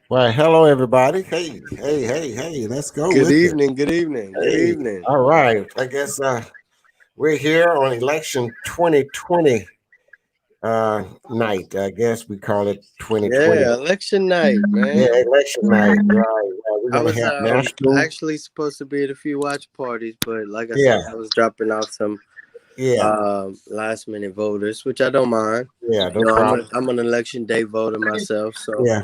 Well, hello everybody. Hey. Let's go Good with it. evening, good evening, good Hey, evening. all right. I guess we're here on election 2020 night. I guess we call it 2020. Yeah, election night, Yeah, man. election night. Right. We're I gonna was have national. actually supposed to be at a few watch parties, but like I Yeah, said, I was dropping off some yeah, last minute voters, which I don't mind. yeah. You No know, problem. I'm an election day voter myself, so Yeah.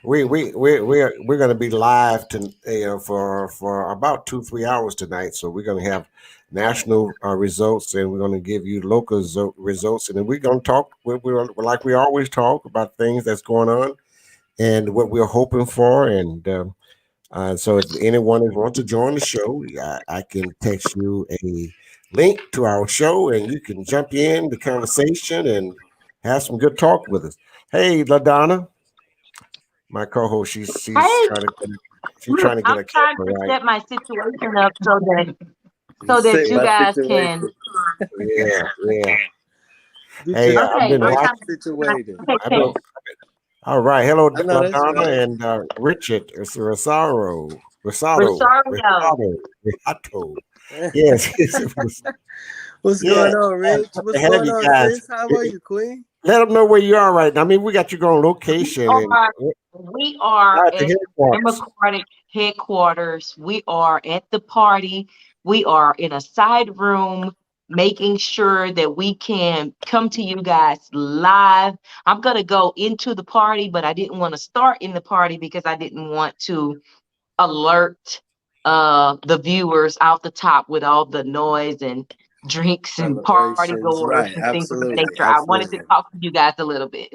We're going to be live to for about 2-3 hours tonight. So we're going to have national results, and we're going to give you local results, and then we're going to talk. We're like we always talk about things that's going on and what we're hoping for. And so, if anyone wants to join the show, I can text you a link to our show, and you can jump in the conversation and have some good talk with us. Hey, LaDonna, my co-host, she's Hey, trying to get I'm a trying camera to right. set my situation up so that say you my guys situation. can. Yeah. Get Hey, your I've Okay, been I'm watching. trying situated. to. I've Okay, been all right. Hello, I know that's LaDonna right. and Richard. It's Rosario. Risato. Yes, What's yeah. going on, Rich? Good to What's have going you on, guys. sis? How are you, Queen? Let them know where you are right now. I mean, we got you going We location and are we are at the at headquarters. Democratic headquarters. We are at the party. We are in a side room making sure that we can come to you guys live. I'm gonna go into the party, but I didn't want to start in the party because I didn't want to alert the viewers out the top with all the noise and drinks and party Celebrations, goers right? and things of that Absolutely, nature. I wanted to absolutely. talk to you guys a little bit.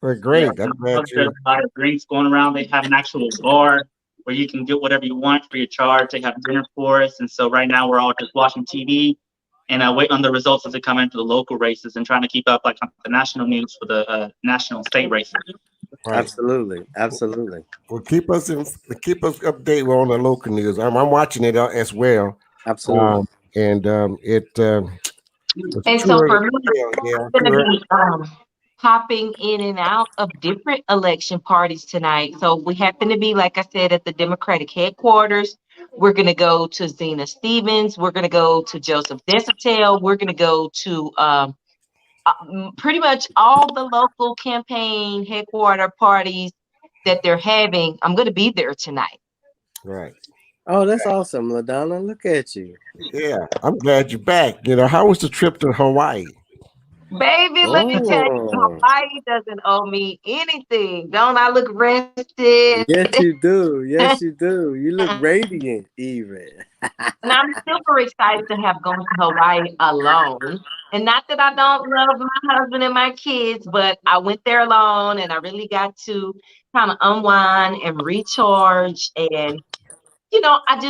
We're Yeah, great. I'm glad there's you. a lot of drinks going around. They have an actual bar where you can get whatever you want for your charge. They have dinner for us, and so right now we're all just watching TV and waiting on the results as they come in for the local races and trying to keep up like on the national news for the national state races. Right. Absolutely, absolutely, Well, keep us updated on the local news. I'm watching it as well. absolutely. Um, and it's And too so early for to me, tell. Yeah, I'm too going to early. be popping in and out of different election parties tonight. So we happen to be, like I said, at the Democratic headquarters. We're going to go to Zena Stevens. We're going to go to Joseph Desatel. We're going to go to pretty much all the local campaign headquarter parties that they're having. I'm going to be there tonight. Right. Oh, that's awesome, LaDonna. Look at you. Yeah, I'm glad you're back. How was the trip to Hawaii? Baby, let me tell you, Oh, Hawaii doesn't owe me anything. Don't I look rested? yes, you do. Yes, you do. You look radiant, even. And I'm super excited to have gone to Hawaii alone. And not that I don't love my husband and my kids, but I went there alone and I really got to kind of unwind and recharge. And I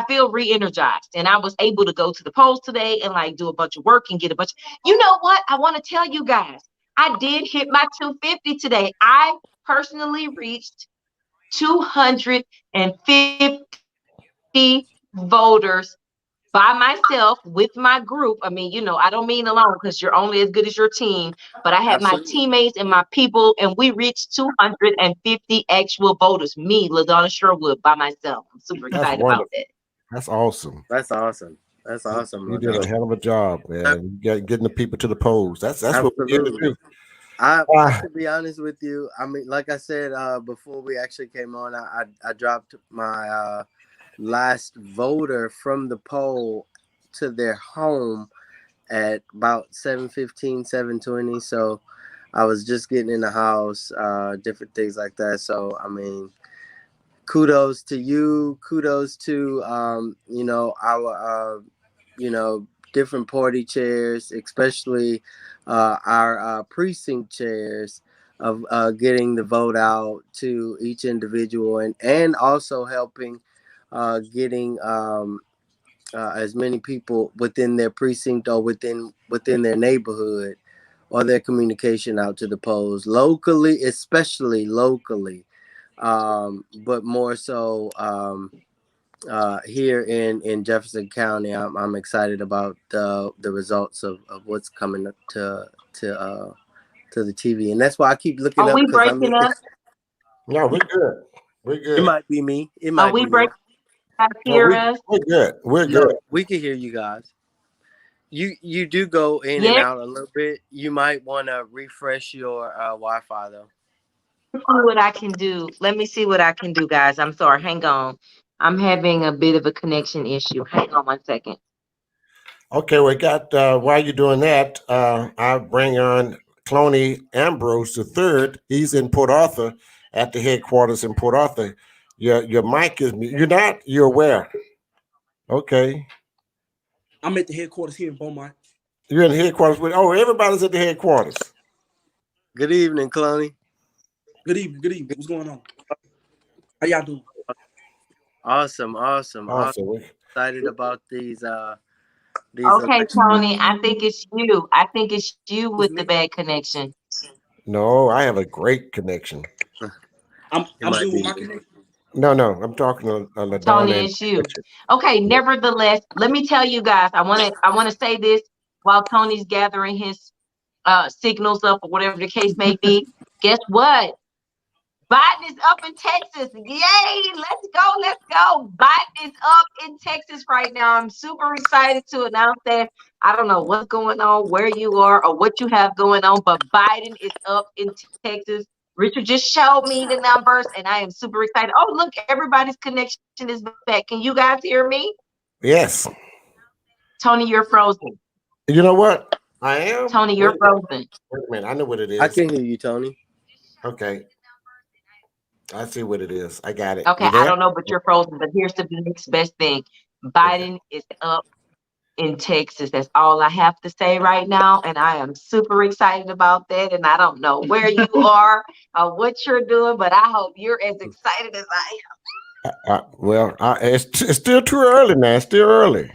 feel re-energized. And I was able to go to the polls today and like do a bunch of work and get a bunch. You know what? I want to tell you guys, I did hit my 250 today. I personally reached 250 voters by myself with my group. I mean, I don't mean alone because you're only as good as your team, but I had my Absolutely. teammates and my people, and we reached 250 actual voters. Me, LaDonna Sherwood, by myself. I'm super That's excited about wonderful. that. That's awesome. That's awesome. That's You, awesome, you did a LaDonna. hell of a job, man. Getting the people to the polls. That's what we're here to Absolutely. do. I Ah, to be honest with you, I mean, like I said before we actually came on, I dropped my last voter from the poll to their home at about 7:15, 7:20. So I was just getting in the house, different things like that. So I mean, kudos to you. Kudos to our different party chairs, especially our precinct chairs. of getting the vote out to each individual, and also helping getting as many people within their precinct or within their neighborhood or their communication out to the polls locally, especially locally, but more so here in Jefferson County. I'm excited about the results of what's coming up to the TV, and that's why I keep looking Are up we because I'm breaking looking. up? No, we're good. We're It good. might be me. It Are might we be me. breaking up? No, Hear us? we're good. We're No, good. we can hear you guys. You do go in and Yes. out a little bit. You might want to refresh your Wi-Fi though. See what I can do. Let me see what I can do, guys. I'm sorry. Hang on. I'm having a bit of a connection issue. Hang on 1 second. Okay, we got while you're doing that, I'll bring on Cloney Ambrose the third. He's in Port Arthur at the headquarters in Port Arthur. Your mic is you're not, you're aware. Okay. I'm at the headquarters here in Beaumont. You're in the headquarters with everybody's at the headquarters. Good evening, Cloney. Good evening. Good evening. What's going on? How y'all doing? Awesome. Awesome. Excited about these Okay, elections. Tony. I think it's you. I think it's you It's with the me. bad connection. No, I have a great connection. I'm It might good with be my me. connection. No, I'm talking to LaDonna Tony, and it's you. Richard. Okay, nevertheless, let me tell you guys, I wanna say this while Tony's gathering his signals up or whatever the case may be. Guess what? Biden is up in Texas. Yay! Let's go. Let's go. Biden is up in Texas right now. I'm super excited to announce that. I don't know what's going on, where you are, or what you have going on, but Biden is up in Texas. Richard just showed me the numbers, and I am super excited. Oh, look, everybody's connection is back. Can you guys hear me? Yes. Tony, you're frozen. You know what? I am. Tony, you're frozen. Wait a minute. I know what it I is. can hear you, Tony. Okay. I see what it is. I got it. Okay, You I there? don't know, but you're frozen. But here's the next best thing. Biden is up in Texas. That's all I have to say right now. And I am super excited about that. And I don't know where you are or what you're doing, but I hope you're as excited as I It's still too early now. It's still early.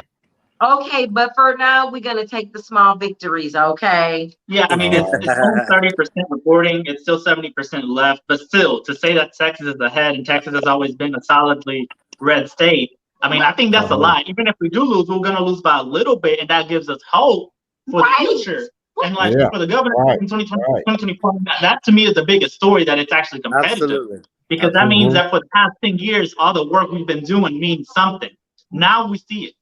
am. Okay, but for now, we're going to take the small victories, okay? Yeah, I mean it's only 30% reporting. It's still 70% left, but still to say that Texas is ahead and Texas has always been a solidly red state. I mean, I think that's a lie. Even if we do lose, we're gonna lose by a little bit, and that gives us hope for the future. And like Yeah. for the governor Right. in 2020, 2024, that to me is the biggest story that it's actually competitive. Absolutely. Because that means Mhm. that for the past 10 years, all the work we've been doing means something. Now we see it.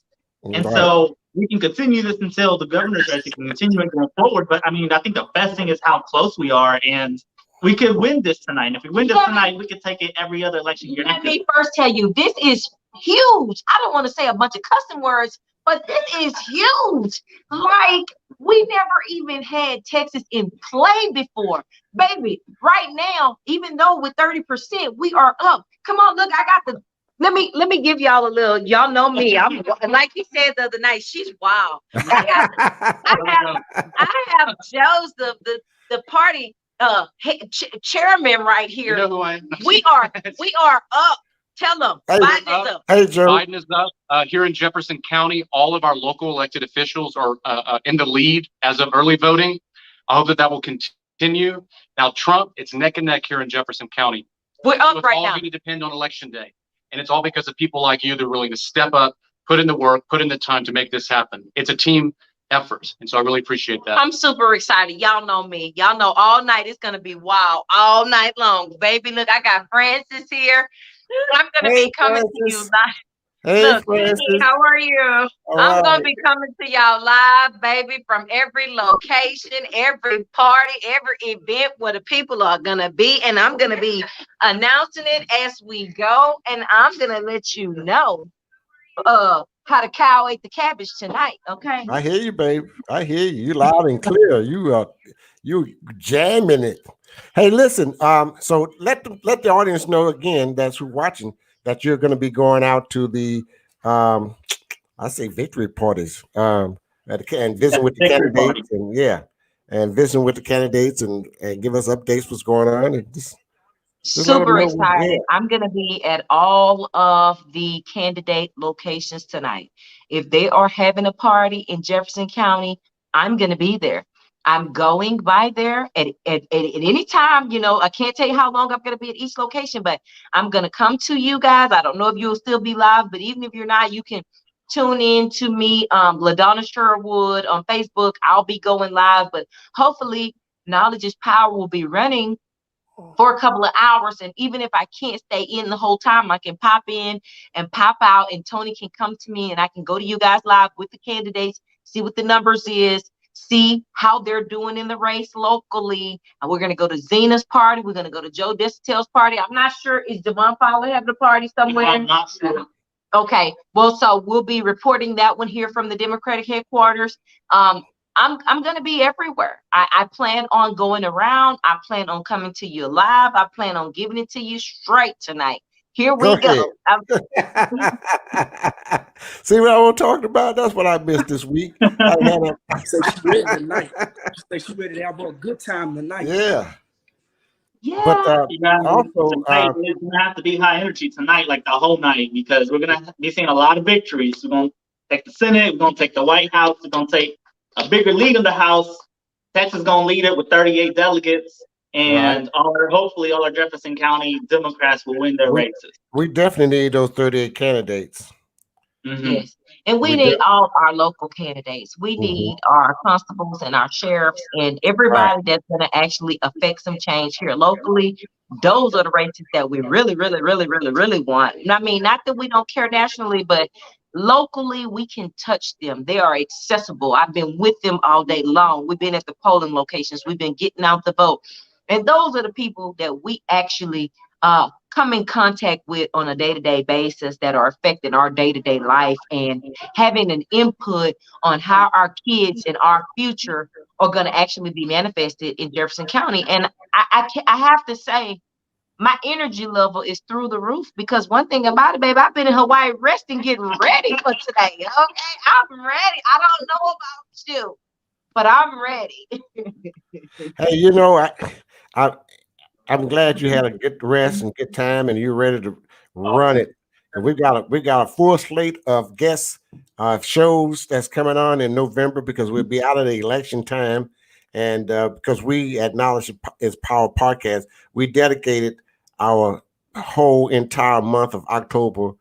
And Right. so we can continue this until the governor's race can continue and going forward. But I mean, I think the best thing is how close we are. And we could win this tonight. And if we win this tonight, we could take it every other election year. Let me first tell you, this is huge. I don't want to say a bunch of custom words, but this is huge. Like, we never even had Texas in play before. Baby, right now, even though with 30%, we are up. Come on, look, I got the let me give y'all a little, y'all know me. I'm like he said the other night, she's wild. I have Joe's the party chairman right here. You know who I am? We are up. Tell them Hey, Biden is up. Hey, Joe. Biden is up. Here in Jefferson County, all of our local elected officials are in the lead as of early voting. I hope that will continue. Now, Trump, it's neck and neck here in Jefferson County. We're So up it's right all now. going to depend on election day. And it's all because of people like you that are willing to step up, put in the work, put in the time to make this happen. It's a team effort. And so I really appreciate that. I'm super excited. Y'all know me. Y'all know all night it's gonna be wild all night long. Baby, look, I got Francis here. I'm gonna be coming to you Francis. live. Hey, Look, Francis. how are you? All I'm gonna right. be coming to y'all live, baby, from every location, every party, every event where the people are gonna be, and I'm gonna be announcing it as we go, and I'm gonna let you know how the cow ate the cabbage tonight, okay? I hear you, babe. I hear you. You loud and clear. You jamming it. Hey, listen. So let the audience know again that's who watching that you're going to be going out to the I say victory parties and visit with the Victory candidates and yeah. and visiting with the candidates and give us updates what's going on and just let them Super know. Yeah. excited. I'm going to be at all of the candidate locations tonight. If they are having a party in Jefferson County, I'm going to be there. I'm going by there at any time. I can't tell you how long I'm going to be at each location, but I'm going to come to you guys. I don't know if you'll still be live, but even if you're not, you can tune in to me, LaDonna Sherwood on Facebook. I'll be going live, but hopefully Knowledge is Power will be running for a couple of hours. And even if I can't stay in the whole time, I can pop in and pop out, and Tony can come to me and I can go to you guys live with the candidates, see what the numbers is, see how they're doing in the race locally. And we're going to go to Zena's party. We're going to go to Joe Desautel's party. I'm not sure. Is Devon Fowler having a party somewhere? I'm not sure. Okay. Well, so we'll be reporting that one here from the Democratic headquarters. I'm gonna be everywhere. I plan on going around. I plan on coming to you live. I plan on giving it to you straight tonight. Here Go we ahead. go. See what I was talking about? That's what I missed this week. I had Say she ready tonight. Say she ready to have a good time tonight. yeah. But Yeah. also, Tonight is gonna have to be high energy tonight, like the whole night, because we're gonna be seeing a lot of victories. We're gonna take the Senate, we're gonna take the White House, we're gonna take a bigger lead in the House. Texas gonna lead it with 38 delegates, right. and hopefully all our Jefferson County Democrats will win their races. We definitely need those 38 candidates. Mm-hmm. Yes. And we We need do. all our local candidates. We need our constables and our sheriffs and Right. everybody that's going to actually affect some change here locally. Those are the races that we really, really, really, really, really want. And I mean, not that we don't care nationally, but locally we can touch them. They are accessible. I've been with them all day long. We've been at the polling locations. We've been getting out the vote. And those are the people that we actually come in contact with on a day-to-day basis that are affecting our day-to-day life and having an input on how our kids and our future are going to actually be manifested in Jefferson County. And I have to say, my energy level is through the roof because one thing about it, baby, I've been in Hawaii resting, getting ready for today. Okay, I'm ready. I don't know about you, but I'm ready. Hey, I I'm glad you had a good rest and good time, and you're ready to run it. And we got a full slate of guest shows that's coming on in November because we'll be out of the election time, and because we at Knowledge is Power podcast, we dedicated our whole entire month of October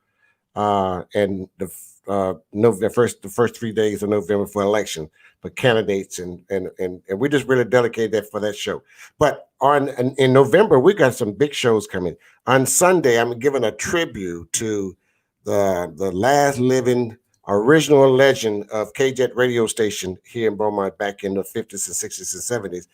and the first 3 days of November for election for candidates and we just really dedicated that for that show. But in November we got some big shows coming. On Sunday, I'm giving a tribute to the last living original legend of KJet radio station here in Beaumont back in the 50s and 60s and 70s,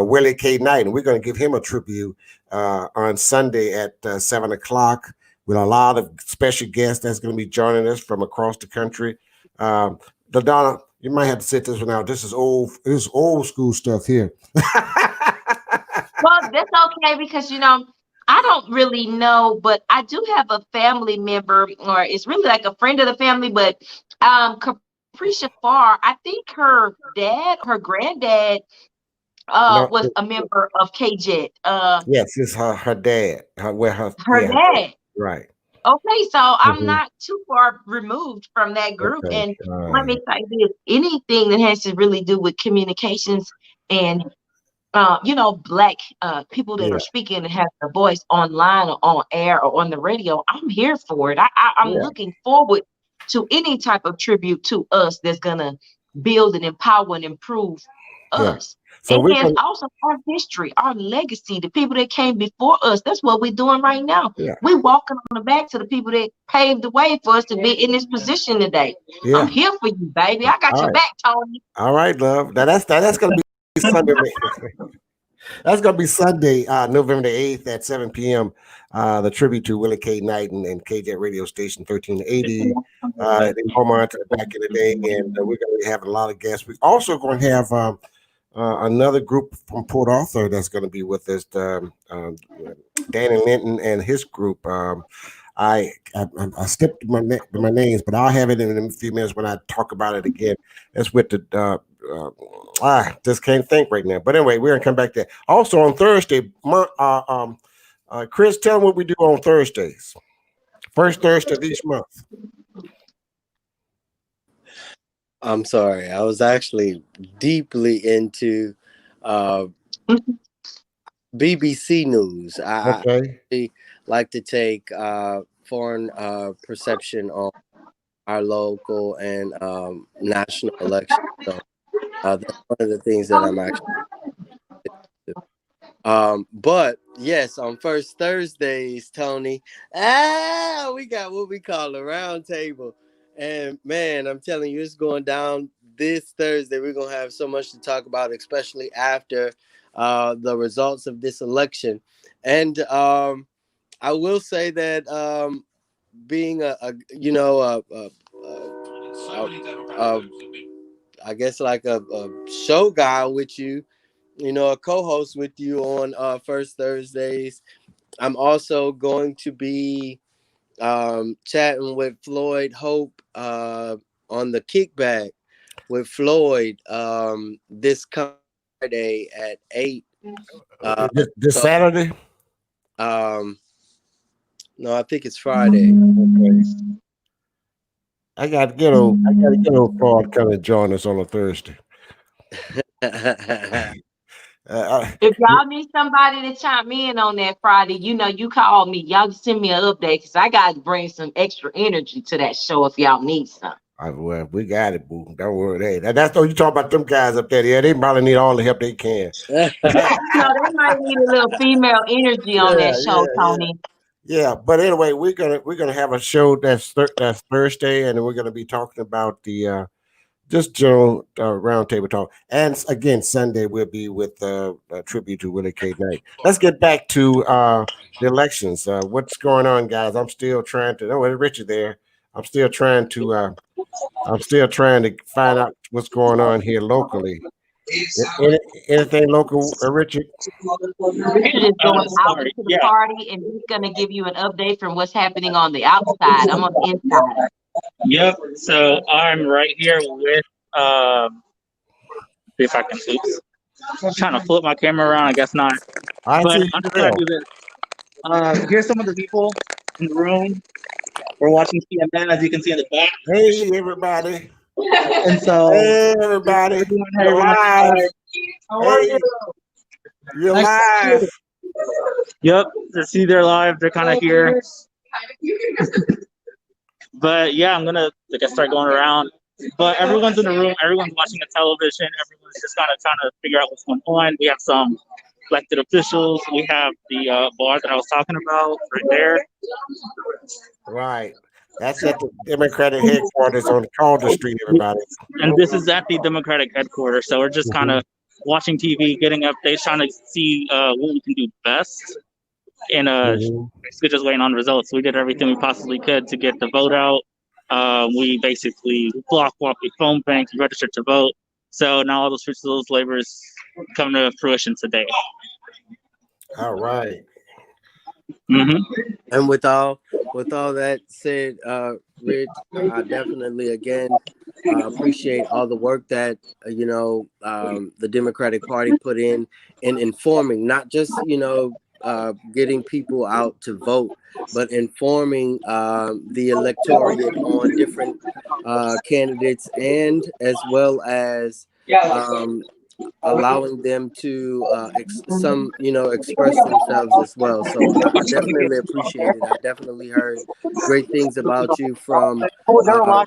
Willie K. Knight, and we're going to give him a tribute on Sunday at 7 o'clock with a lot of special guests that's going to be joining us from across the country. LaDonna, you might have to sit this one out. This is old school stuff here. Well, that's okay because I don't really know, but I do have a family member, or it's really like a friend of the family. But Capricia Farr, I think her dad, her granddad, No, was a member of KJET. yes, it's her dad. Her Her dad. dad. Right. Okay, so I'm Mhm. not too far removed from that group. Okay. And All let me right. say this: anything that has to really do with communications and Black people that Yeah. are speaking and have a voice online or on air or on the radio, I'm here for it. I'm Yeah. looking forward to any type of tribute to us that's gonna build and empower and improve Yeah. us. So we're And gonna also our history, our legacy, the people that came before us. That's what we're doing right now. yeah. We're walking on the back to the people that paved the way for us to be in this position today. I'm Yeah. here for you, baby. I got All your right. back, Tony. All right, love. That's gonna be Sunday. That's gonna be Sunday, November the 8th at 7 p.m. The tribute to Willie K. Knight and KJ Radio Station 1380 in Beaumont back in the day, and we're gonna be having a lot of guests. We're also going to have another group from Port Arthur that's going to be with us, Danny Linton and his group. I skipped my names, but I'll have it in a few minutes when I talk about it again. That's with the just can't think right now. But anyway, we're gonna come back there. Also on Thursday, Chris, tell them what we do on Thursdays. First Thursday of each month. I'm sorry. I was actually deeply into uh, BBC News. Okay. I like to take foreign perception on our local and national elections. So that's one of the things that I'm actually. But yes, on first Thursdays, Tony, we got what we call a roundtable. And man, I'm telling you, it's going down this Thursday. We're gonna have so much to talk about, especially after the results of this election. And I will say that being a I guess like a show guy with you, a co-host with you on first Thursdays. I'm also going to be chatting with Floyd Hope on the kickback with Floyd this coming Friday at 8. This So Saturday. um, no, I think it's Friday. Okay. I got to get old Claude come and join us on a Thursday. If y'all need somebody to chime in on that Friday, you call me. Y'all just send me an update because I got to bring some extra energy to that show if y'all need some. Well, we got it, boo. Don't worry. Hey, that's what you talk about them guys up there. Yeah, they probably need all the help they can. They might need a little female energy on that show, Tony. Yeah, but anyway, we're gonna have a show that's Thursday, and we're gonna be talking about the just general roundtable talk. And again, Sunday we'll be with a tribute to Willie K. Knight. Let's get back to the elections. What's going on, guys? I'm still trying to. Oh, Richard there. I'm still trying to. I'm still trying to find out what's going on here locally. Anything local, Richard? Richard is going out Sorry. to the Yeah. party, and he's going to give you an update from what's happening on the outside. I'm on the inside. Yep. So I'm right here with see if I can oops. I'm trying to flip my camera around, I guess not. I But see I'm you just gonna there. do this. Here's some of the people in the room. We're watching CNN, as you can see in the back. Hey, everybody. And so Hey, everybody. we're doing You're live. How are Hey, you? you're Nice to live. Yep, to see they're live, they're kind of here. But yeah, I'm gonna start going around. But everyone's in the room, everyone's watching the television, everyone's just kind of trying to figure out what's going on. We have some elected officials, we have the bar that I was talking about right there. Right. That's at the Democratic headquarters on Calder Street, everybody. And this is at the Democratic headquarters, so we're just kind of watching TV, getting updates, trying to see what we can do best. And basically just waiting on results. We did everything we possibly could to get the vote out. We basically blocked off the phone banks, registered to vote. So now all those fruits of those labors come to fruition today. All right. And with all that said, Rich, I definitely again appreciate all the work that the Democratic Party put in informing, not just getting people out to vote, but informing the electorate on different candidates, and as well as allowing them to express themselves as well. So I definitely appreciate it. I definitely heard great things about you from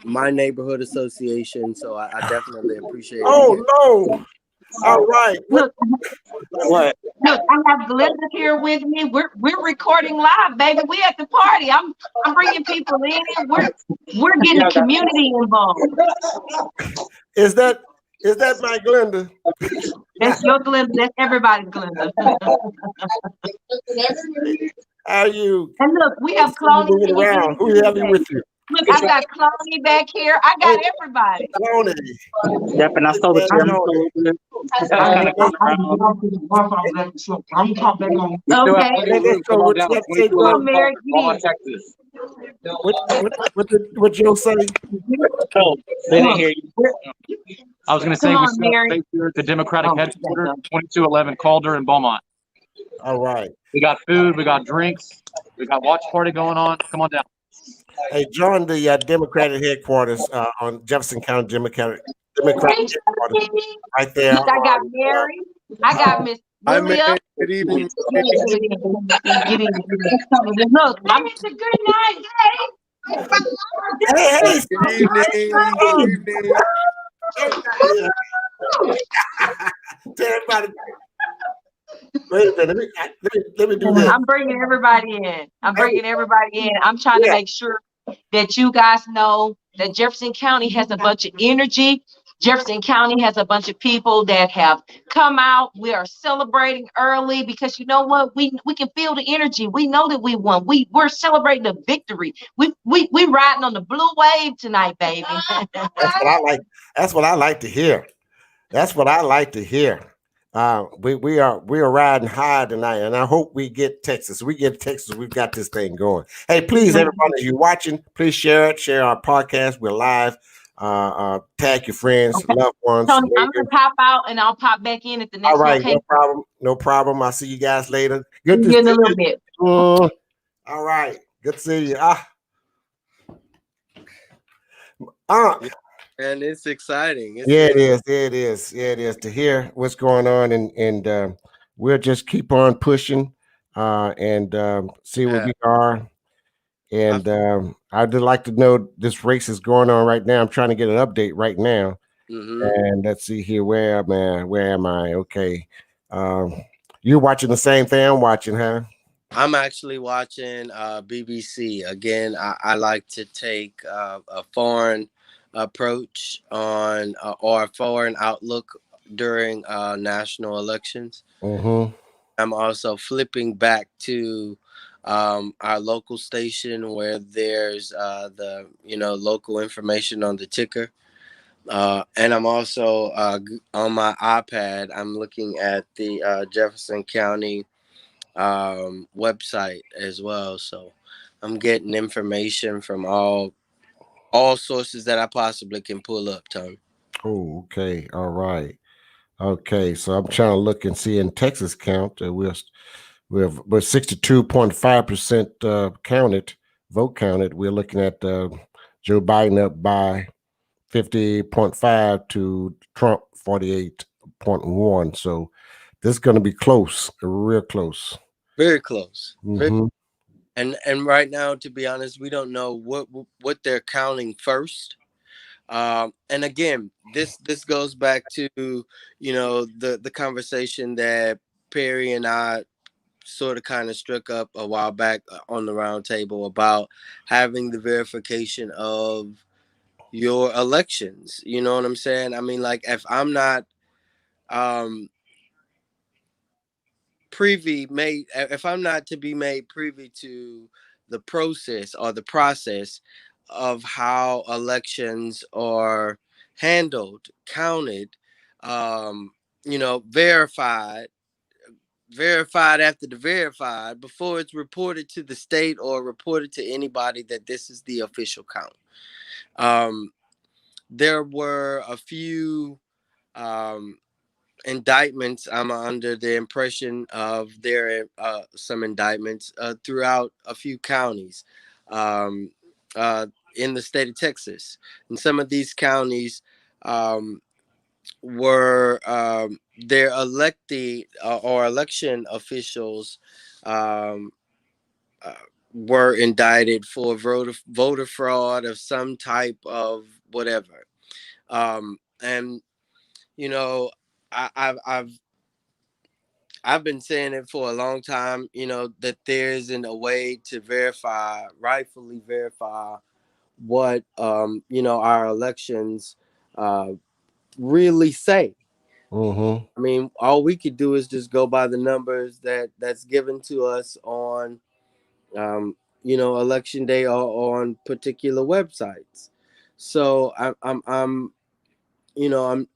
my neighborhood association. So I definitely appreciate it Oh again. no! All right. Look, What? look, I have Glenda here with me. We're recording live, baby. We at the party. I'm bringing people in. We're getting the community involved. Is that my Glenda? That's your Glenda. That's everybody's Glenda. How are you? And look, we have Moving cloning. around. Who you having with you? Look, I got Cloney back here. I got everybody. Tony. Yep, and I stole the Yeah, chair. Tony. I kind of Hey, Okay. let's go. What you got to say, Come on, brother? Mary. Get in. Texas. What you say? Oh, they didn't hear you. I was going to Come say we on, still Mary. have here at the Democratic Oh, headquarters, 2211 Calder in Beaumont. All right. We got food, we got drinks, we got watch party going on. Come on down. Hey, join the Democratic headquarters on Jefferson County Democratic hey, headquarters right there. I got Mary. I got Miss Hi, William. Mary. Good evening, Mary. Get in. Look, I mean, it's a good night. Hey, Good evening. Good evening. tell everybody. Wait a minute. Let me do this. I'm bringing everybody in. I'm trying to make sure that you guys know that Jefferson County has a bunch of energy. Jefferson County has a bunch of people that have come out. We are celebrating early because you know what? We can feel the energy. We know that we won. We're celebrating the victory. We riding on the blue wave tonight, baby. That's what I like. That's what I like to hear. That's what I like to hear. We are riding high tonight, and I hope we get Texas. We get Texas. We've got this thing going. Hey, please, everybody, if you're watching, please share it. Share our podcast. We're live. Tag your friends, Okay. loved ones. Tony, I'm gonna pop out and I'll pop back in at the next All right, location. no problem. No problem. I'll see you guys later. Good to see you in a little bit. All right. Good to see you. And it's exciting. Yeah, it is. Yeah, it is. Yeah, it is to hear what's going on, and we'll just keep on pushing and see where we are. And I'd just like to know this race is going on right now. I'm trying to get an update right now. And let's see here. Where am I? Where am I? Okay. You're watching the same thing I'm watching, huh? I'm actually watching BBC. Again, I like to take a foreign approach on or a foreign outlook during national elections. Mm-hmm. I'm also flipping back to our local station where there's the local information on the ticker. And I'm also on my iPad. I'm looking at the Jefferson County website as well. So I'm getting information from all sources that I possibly can pull up, Tony. Oh, okay. All right. Okay. So I'm trying to look and see in Texas count. We're 62.5% counted, vote counted. We're looking at Joe Biden up by 50.5 to Trump 48.1. So this is going to be close, real close. Very close. Mm-hmm. And right now, to be honest, we don't know what they're counting first. And again, this goes back to the conversation that Perry and I sort of kind of struck up a while back on the roundtable about having the verification of your elections. You know what I'm saying? I mean, like if I'm not if I'm not to be made privy to the process or the process of how elections are handled, counted, verified after the verified before it's reported to the state or reported to anybody that this is the official count. There were a few indictments. I'm under the impression of there some indictments throughout a few counties in the state of Texas. And some of these counties were their elected or election officials were indicted for voter fraud of some type of whatever. And you know, I've been saying it for a long time, that there isn't a way to rightfully verify what, our elections really say. Mm-hmm. I mean, all we could do is just go by the numbers that's given to us on, election day or on particular websites. So I'm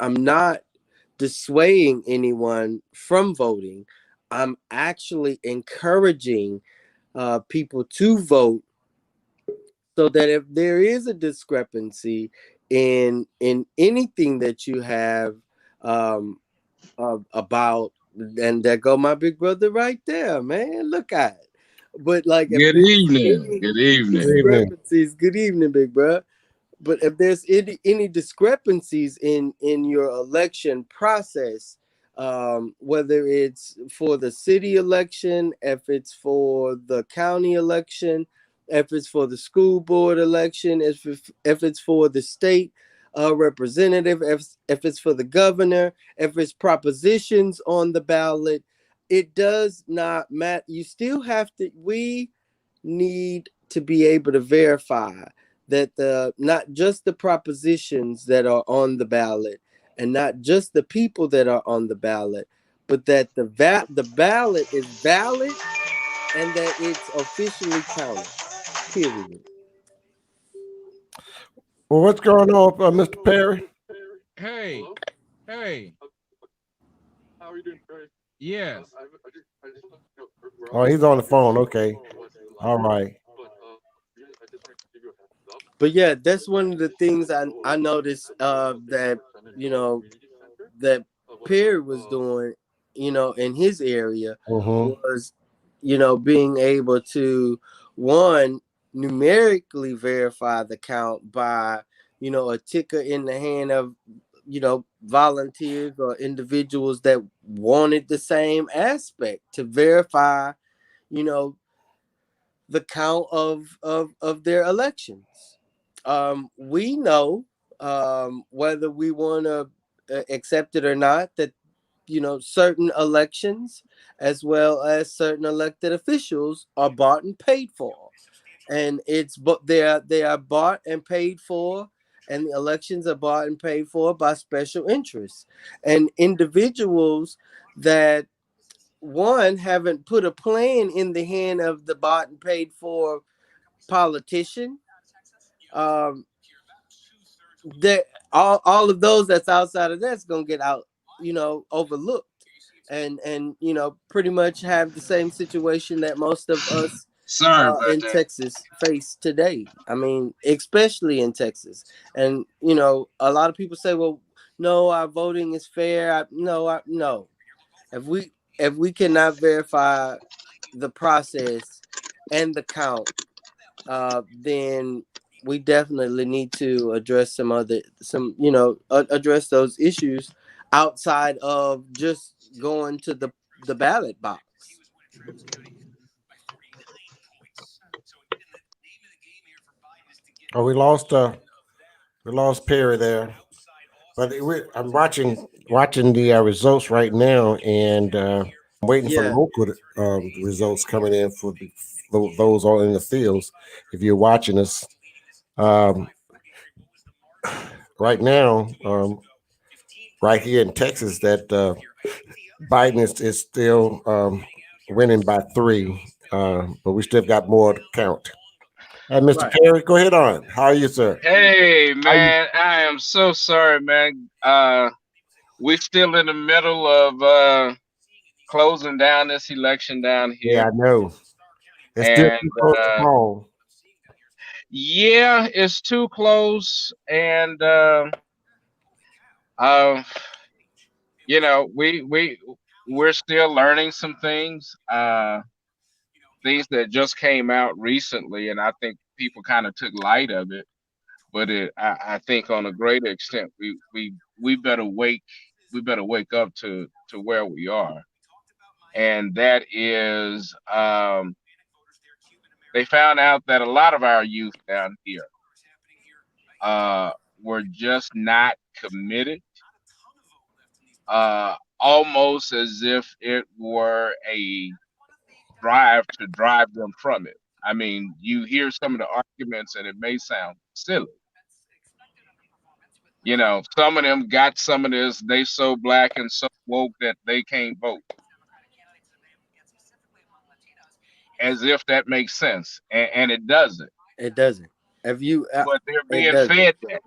not dissuading anyone from voting. I'm actually encouraging people to vote, so that if there is a discrepancy in anything that you have um, about, and there go my big brother right there, man. Look at it. But like, if Good there's evening. any Good evening. Good evening. discrepancies, good evening, big bro. But if there's any discrepancies in your election process, whether it's for the city election, if it's for the county election, if it's for the school board election, if it's for the state representative, if it's for the governor, if it's propositions on the ballot, it does not matter. You still have to. We need to be able to verify that the not just the propositions that are on the ballot, and not just the people that are on the ballot, but that the ballot is valid and that it's officially counted. Period. Well, what's going on, Mr. Perry? Hey, hey, yes. Oh, he's on the phone. Okay. All right. But yeah, that's one of the things I noticed that you know that Perry was doing, in his area, Mm-hmm. was, being able to, one, numerically verify the count by, a ticker in the hand of, volunteers or individuals that wanted the same aspect to verify, you know, the count of their elections. We know, whether we want to accept it or not, that certain elections, as well as certain elected officials, are bought and paid for, and it's but they are bought and paid for, and the elections are bought and paid for by special interests and individuals that, one, haven't put a plan in the hand of the bought and paid for politician. Um, that all of those that's outside of that's gonna get out, overlooked, and pretty much have the same situation that most of us Sorry about in that. Texas face today. I mean, especially in Texas. And a lot of people say, "Well, no, our voting is fair." No. If we cannot verify the process and the count, then we definitely need to address address those issues outside of just going to the ballot box. Oh, we lost Perry there, but I'm watching the results right now, and I'm waiting for Yeah. local results coming in for those all in the fields. If you're watching us um, right now, right here in Texas, that Biden is still winning by 3, but we still got more to count. Mr. Right. Perry, go ahead on. How are you, sir? Hey, How you? man, I am so sorry, man. We're still in the middle of closing down this election down Yeah, here. I know. It's still And too close to uh, call. yeah, it's too close. And uh, we're still learning some things. Things that just came out recently, and I think people kind of took light of it. But I think on a greater extent, we better wake up to where we are, and that is, they found out that a lot of our youth down here uh, were just not committed, almost as if it were a drive to drive them from it. I mean, you hear some of the arguments, and it may sound silly. Some of them got some of this. They so black and so woke that they can't vote. as if that makes sense, and it doesn't. It doesn't. If you, But they're it being doesn't. fed that.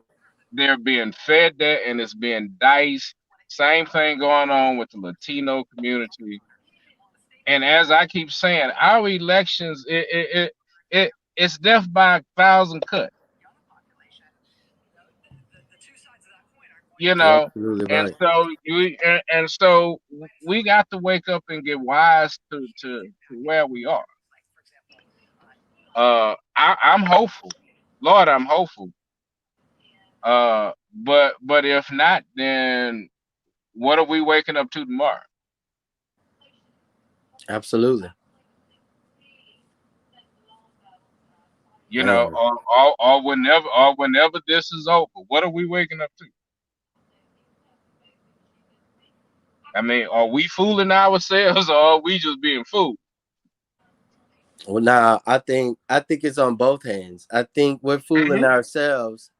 They're being fed that, and it's being diced. Same thing going on with the Latino community. And as I keep saying, our elections, it's death by a thousand cuts. You You're know, absolutely and right. so so we got to wake up and get wise to where we are. I'm hopeful, Lord, I'm hopeful. But if not, then what are we waking up to tomorrow? Absolutely. You know, Man. or whenever this is over, what are we waking up to? I mean, are we fooling ourselves, or are we just being fooled? Well, now I think it's on both hands. I think we're fooling Hmm. ourselves,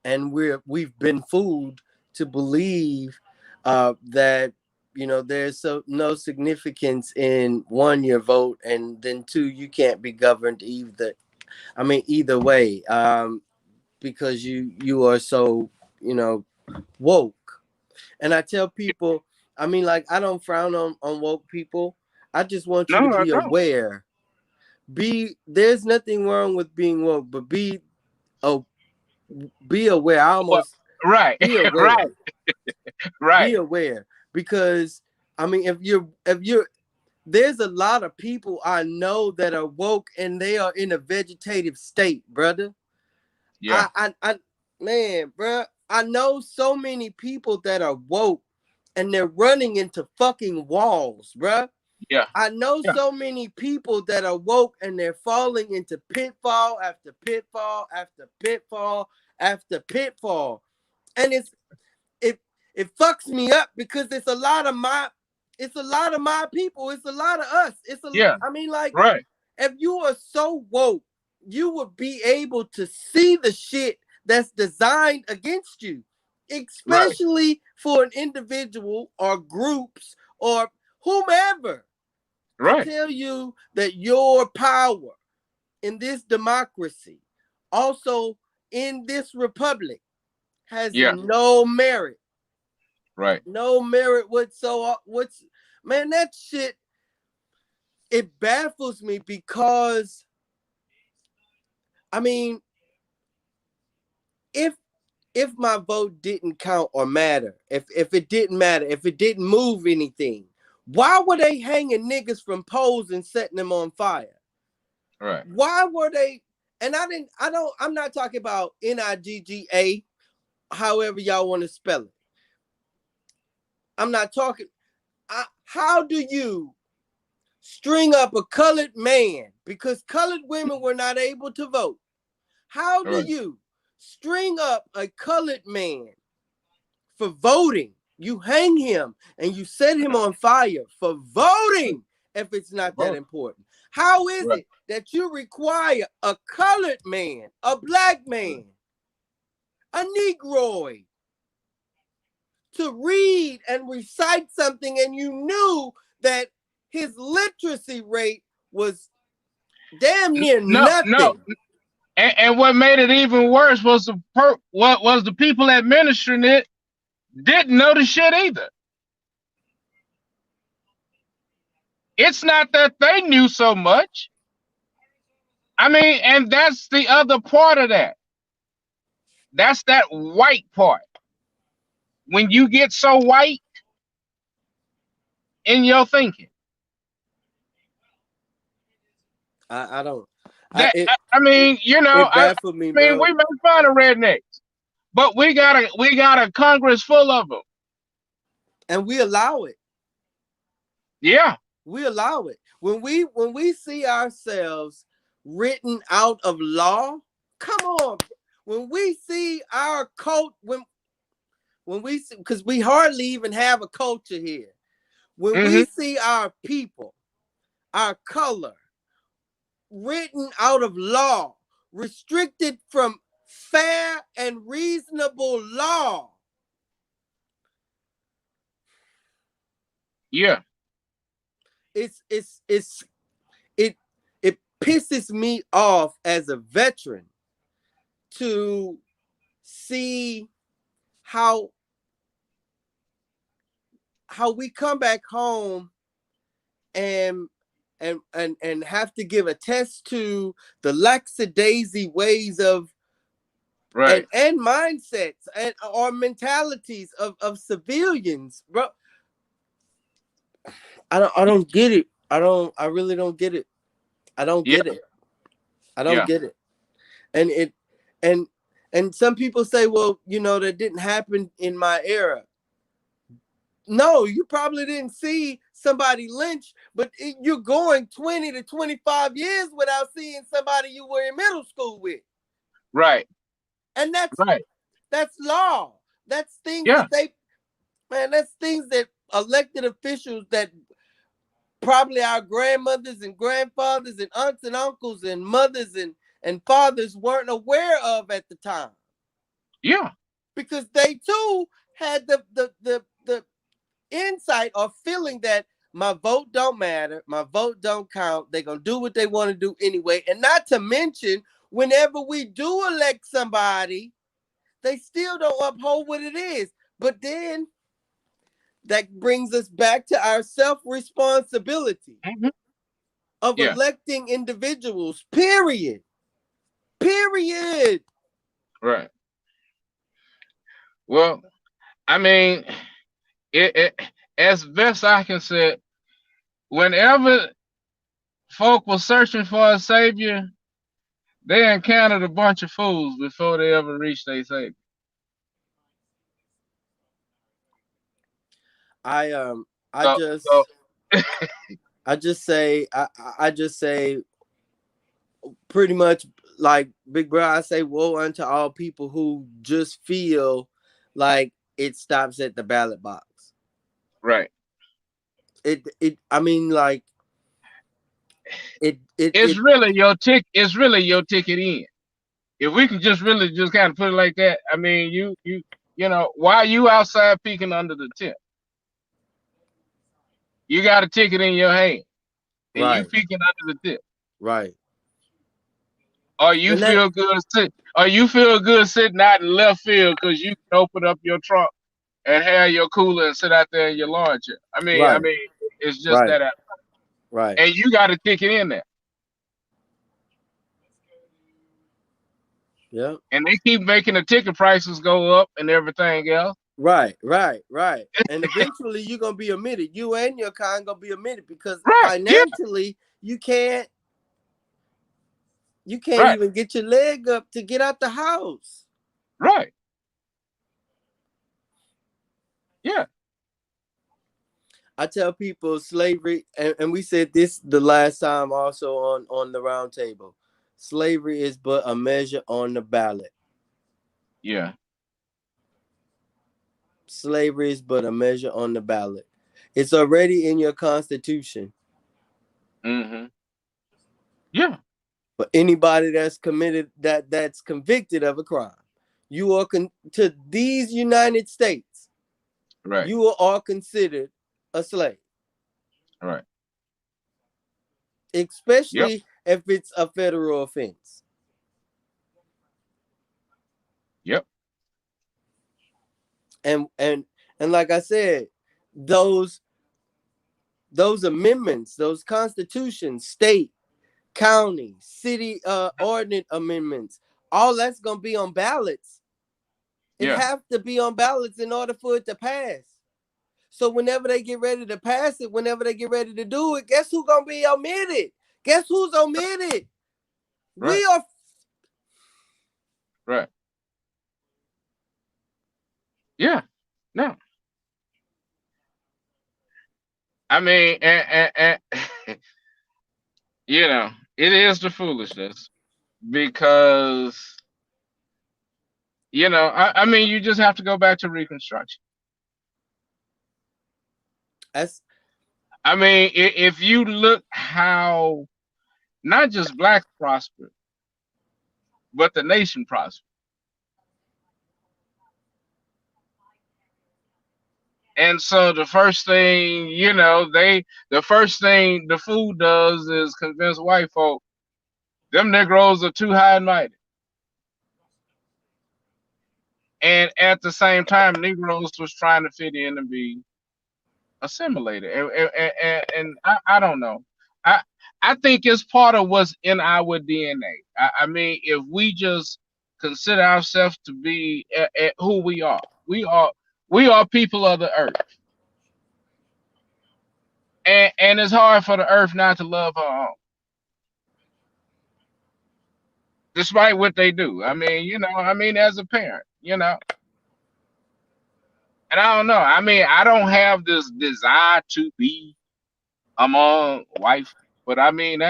and we've been fooled to believe that there's no significance in one, your vote, and then two, you can't be governed either. I mean, either way, because you are so woke. And I tell people, I mean, like, I don't frown on woke people. I just want No, you to I be don't. aware. There's nothing wrong with being woke, but oh be aware. I Well, almost right, be aware. right, Be right. aware, because I mean, if you're there's a lot of people I know that are woke and they are in a vegetative state, brother. Yeah, I man, bro, I know so many people that are woke and they're running into fucking walls, bruh. yeah, I know yeah, so many people that are woke and they're falling into pitfall after pitfall after pitfall after pitfall. And it it fucks me up because it's a lot of my people. It's a lot of us. yeah. I mean, like, Right, if you are so woke, you would be able to see the shit that's designed against you, right, especially for an individual or groups or whomever to right. tell you that your power in this democracy, also in this republic, has Yeah, no merit. right. No merit whatsoever. Man, that shit, it baffles me because I mean, if if my vote didn't count or matter, if it didn't matter, if it didn't move anything, why were they hanging niggas from poles and setting them on fire? Right. Why were they? And I'm not talking about NIGGA, however y'all want to spell it. I'm not talking. How do you string up a colored man because colored women were not able to vote? How do Right. you string up a colored man for voting? You hang him and you set him on fire for voting if it's not that Both. important. How is Right. it that you require a colored man, a black man, a Negroid to read and recite something, and you knew that his literacy rate was damn near No, no. nothing? And what made it even worse was what was the people administering it didn't know the shit either. It's not that they knew so much. I mean, and that's the other part of that. That's that white part. When you get so white in your thinking, I don't. I that it I mean, it baffled me, bro. we make fun of rednecks, but we got a Congress full of them. And we allow it. Yeah, We allow it. When we see ourselves written out of law, come on. When we see our cult, when we see, because we hardly even have a culture here. When hmm, we see our people, our color, written out of law, restricted from fair and reasonable law, yeah, it's it pisses me off as a veteran to see how we come back home and and have to give a test to the lackadaisy ways of Right. and mindsets and or mentalities of civilians, bro. I don't get it. I really don't get it. I don't Yeah. get it. I don't Yeah. get it. And it and and some people say, well, that didn't happen in my era. No, you probably didn't see somebody lynch, but you're going 20 to 25 years without seeing somebody you were in middle school with. Right. And Right. that's law. That's things Yeah. that that's things that elected officials that probably our grandmothers and grandfathers and aunts and uncles and mothers and fathers weren't aware of at the time. Yeah. Because they too had the insight or feeling that my vote don't matter, my vote don't count. They're gonna do what they want to do anyway. And not to mention, whenever we do elect somebody, they still don't uphold what it is. But then that brings us back to our self-responsibility Mhm. of Yeah. electing individuals. Period. Period. Right. Well, I mean, it as best I can say, whenever folk were searching for a savior, they encountered a bunch of fools before they ever reached their savior. I um I So, so just I just say I just say pretty much like Big Bro, I say woe unto all people who just feel like it stops at the ballot box. right. It I mean like It's it really your tick. It's really your ticket in. If we can just really just kind of put it like that, I mean, why you outside peeking under the tent? You got a ticket in your hand, and you right, peeking under the tent. right. Or you And that feel good sitting out in left field because you can open up your trunk and have your cooler and sit out there in your lawn chair. I right, mean, it's just right, that, right. and you got a ticket in there, Yeah. and they keep making the ticket prices go up and everything else. Right, right, right. And eventually you're gonna be omitted. You and your kind gonna be omitted because Right? Yeah. financially you can't Right. even get your leg up to get out the house. Right. Yeah. I tell people slavery, and we said this the last time also on the round table. Slavery is but a measure on the ballot. Yeah. Slavery is but a measure on the ballot. It's already in your constitution. Mm-hmm. Yeah. For anybody that's convicted of a crime, you are to these United States, Right. you are all considered a slave, Right. Yep. especially if it's a federal offense. Yep. And like I said, those amendments, those constitutions, state, county, city ordinance amendments, all that's gonna be on ballots. It Yeah. have to be on ballots in order for it to pass. So whenever they get ready to pass it, whenever they get ready to do it, guess who's gonna be omitted? Guess who's omitted? Right. We are. Right. Yeah. No. I mean, and it is the foolishness because I mean, you just have to go back to Reconstruction. That's I mean, if you look how not just blacks prospered, but the nation prospered. And so the first thing, the first thing the food does is convince white folk Them Negroes are too high and mighty. And at the same time, Negroes was trying to fit in and be assimilated. And I don't know. I I think it's part of what's in our DNA. I mean, if we just consider ourselves to be who we are people of the earth, and it's hard for the earth not to love her own, despite what they do. I mean, I mean, as a parent, and I don't know. I mean, I don't have this desire to be among wife, but I mean,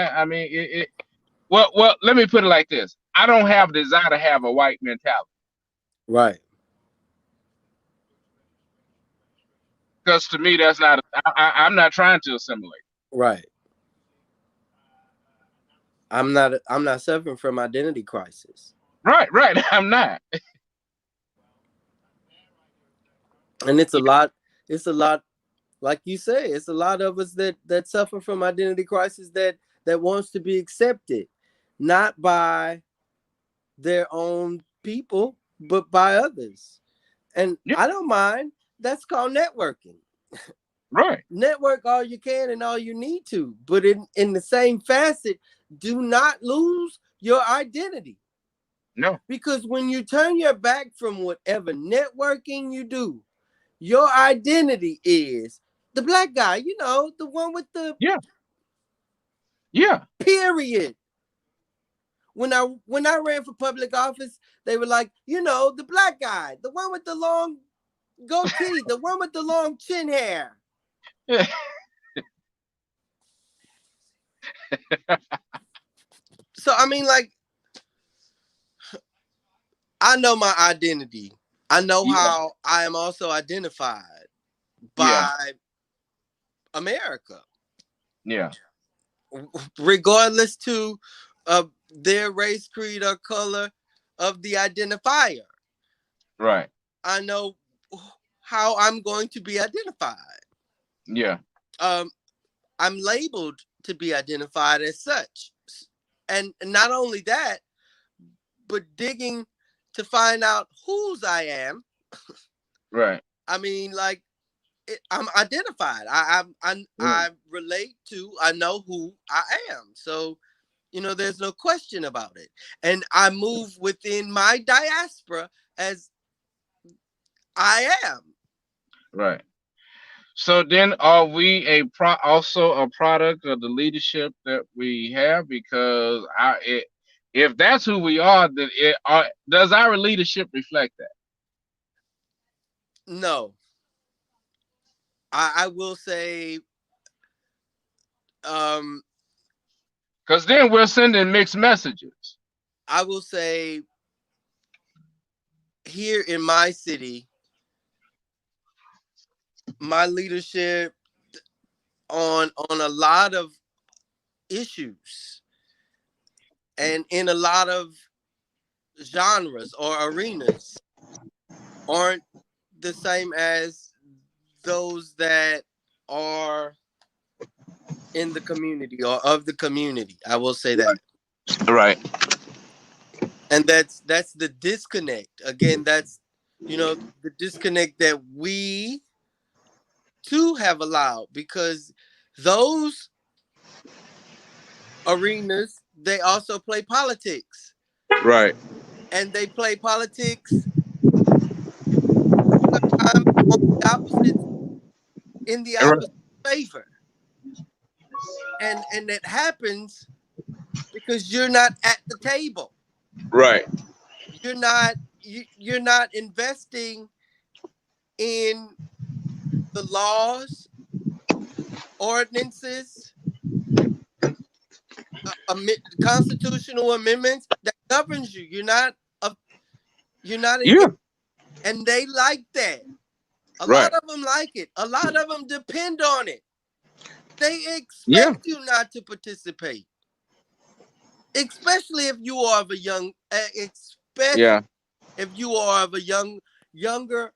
well, let me put it like this: I don't have desire to have a white mentality, Right. because to me, that's not. I'm not trying to assimilate. Right. I'm not suffering from identity crisis. Right, right. I'm not. And it's a lot like you say, it's a lot of us that suffer from identity crisis that wants to be accepted, not by their own people, but by others. And Yeah, I don't mind. That's called networking. right. Network all you can and all you need to, but in the same facet, do not lose your identity. No. Because when you turn your back from whatever networking you do, your identity is the black guy, the one with the Yeah, yeah. period. When I ran for public office, they were like, the black guy, the one with the long goatee, the one with the long chin hair. So I mean, like, I know my identity. I know Yeah, how I am also identified yeah, by America, yeah. regardless to their race, creed, or color of the identifier. Right. I know how I'm going to be identified. Yeah, Um, I'm labeled to be identified as such. And not only that, but digging to find out whose I am. right. I mean, like, I'm identified. Right. I relate to. I know who I am. So there's no question about it. And I move within my diaspora as I am. Right. So then, are we also a product of the leadership that we have? Because if that's who we are, then does our leadership reflect that? No, I will say, um, Because then we're sending mixed messages. I will say here in my city, my leadership on a lot of issues and in a lot of genres or arenas aren't the same as those that are in the community or of the community. I will say that. Right. And that's the disconnect. Again, that's the disconnect that we too have allowed, because those arenas, they also play politics, Right. and they play politics sometimes on the opposite in the Right. opposite favor. And it happens because you're not at the table. Right. You're not investing in the laws, ordinances, constitutional amendments that governs you. You're not in Yeah. it, and they like that. A lot Right. of them like it. A lot of them depend on it. They Yeah. expect you not to participate, especially if you are of a young, especially Yeah. if you are of a younger,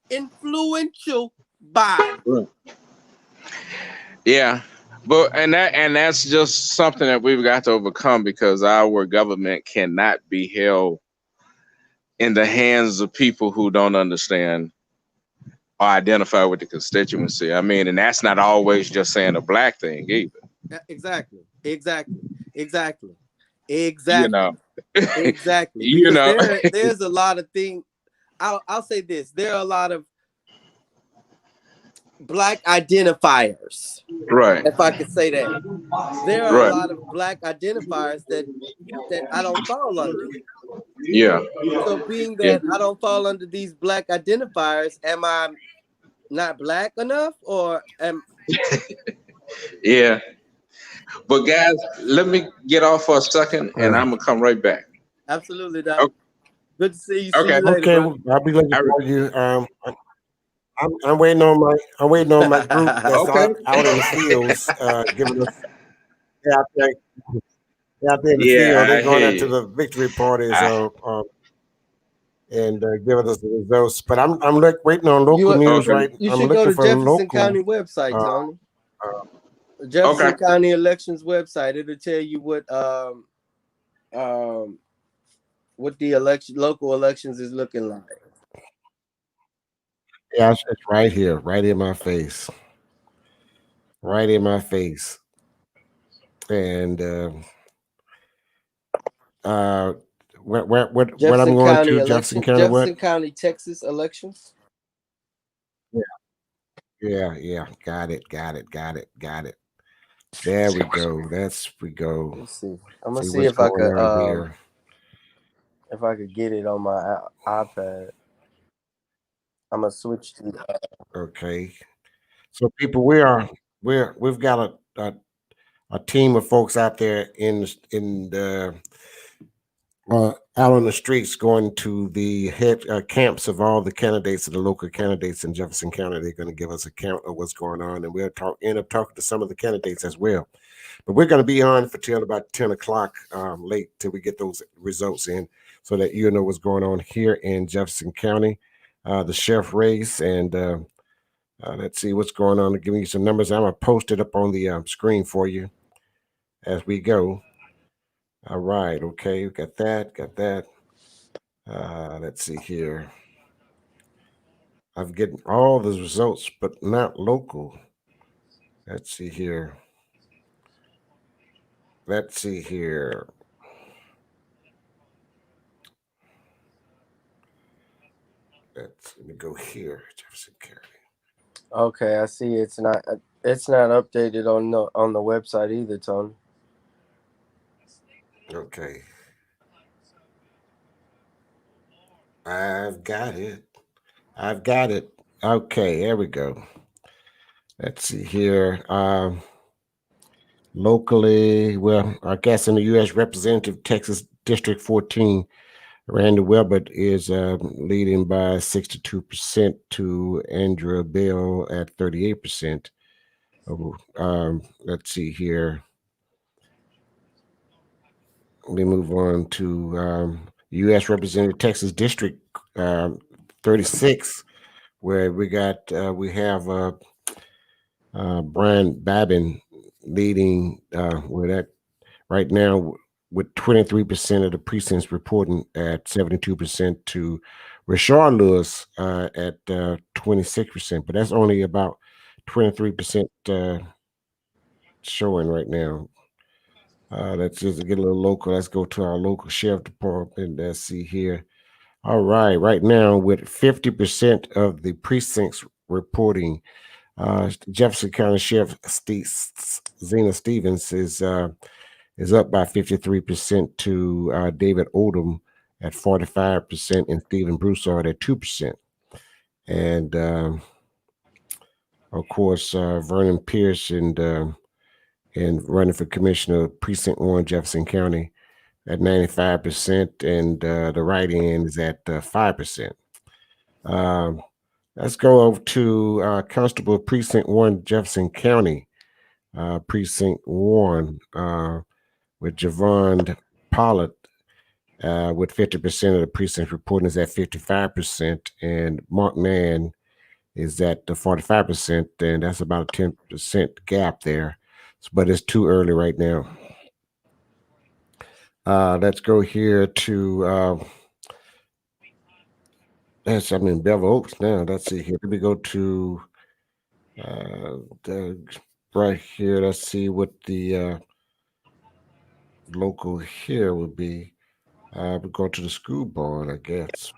influential body. Right. Yeah. But that's just something that we've got to overcome because our government cannot be held in the hands of people who don't understand or identify with the constituency. I mean, and that's not always just saying a black thing either. Exactly. Exactly. Exactly. You Exactly. know, Exactly. you Because know, there's a lot of things. I'll say this. There are a lot of black identifiers, right, if I could say that. There are a right, lot of black identifiers that I don't fall under. yeah, So being yeah, that I don't fall under these black identifiers, am I not black enough or am yeah. But guys, let me get off for a second, and I'm gonna come right back. absolutely Doc. Good to see you. See Okay. you later, Okay, bro. I'll be looking I, for you. I'm waiting on my group that's okay. out in the fields, giving us out there, out there in the field. Yeah, They're I hear going out to you. the victory parties I, and giving us the results. But I'm waiting on local you news. okay. Right, you I'm should go looking to for Jefferson local. County website, Uh, Tony. uh, Okay. Jefferson County elections website. It'll tell you um what the local elections is looking like. yeah, it's right here, right in my face, right in my face, and. Uh, what I'm Jefferson going County to Jefferson election, County? What? Jefferson County, Texas elections. Yeah, yeah. Got it. There we go. That's we go. Let's see. I'm gonna See see what's if I going could on here. get it on my iPad. I'm gonna switch to Okay. So people, we've got a team of folks out there in the out on the streets going to the head camps of all the candidates and the local candidates in Jefferson County. They're going to give us a count of what's going on, and we'll end up talking to some of the candidates as well. But we're going to be on for till about 10 o'clock late till we get those results in so that you know what's going on here in Jefferson County, the sheriff race, and let's see what's going on. Giving you some numbers. I'm going to post it up on the screen for you as we go. All right. Okay. Got that. Got that. Let's see here. I've getting all the results, but not local. Let's see here. Let's see here. Let me go here, Jefferson County. Okay, I see. It's not updated on the website either, Tony. Okay, I've got it. I've got it. Okay, there we go. Let's see here. Locally, well, I guess in the U.S. Representative Texas District 14, Randy Weber is leading by 62% to Andrea Bell at 38%. Oh, let's see here. We move on to U.S. Representative Texas District 36, where we have Brian Babin leading with that right now with 23% of the precincts reporting at 72% to Rashard Lewis at 26%, but that's only about 23% showing right now. Let's just get a little local. Let's go to our local sheriff department. Let's see here. All right, right now with 50% of the precincts reporting, Jefferson County Sheriff Zena Stevens is up by 53% to David Odom at 45% and Stephen Broussard at 2%. And of course, Vernon Pierce and running for commissioner Precinct 1, Jefferson County at 95%, and the write-in is at 5%. Let's go over to Constable Precinct 1, Jefferson County, Precinct 1, with Javon Pollard with 50% of the precincts reporting is at 55%, and Mark Mann is at the 45%, and that's about a 10% gap there. but it's too early right now. Let's go here to I'm in Bevel Oaks now. Let's see here. Let me go to the right here. Let's see what the local here would be. We go to the school board, I guess.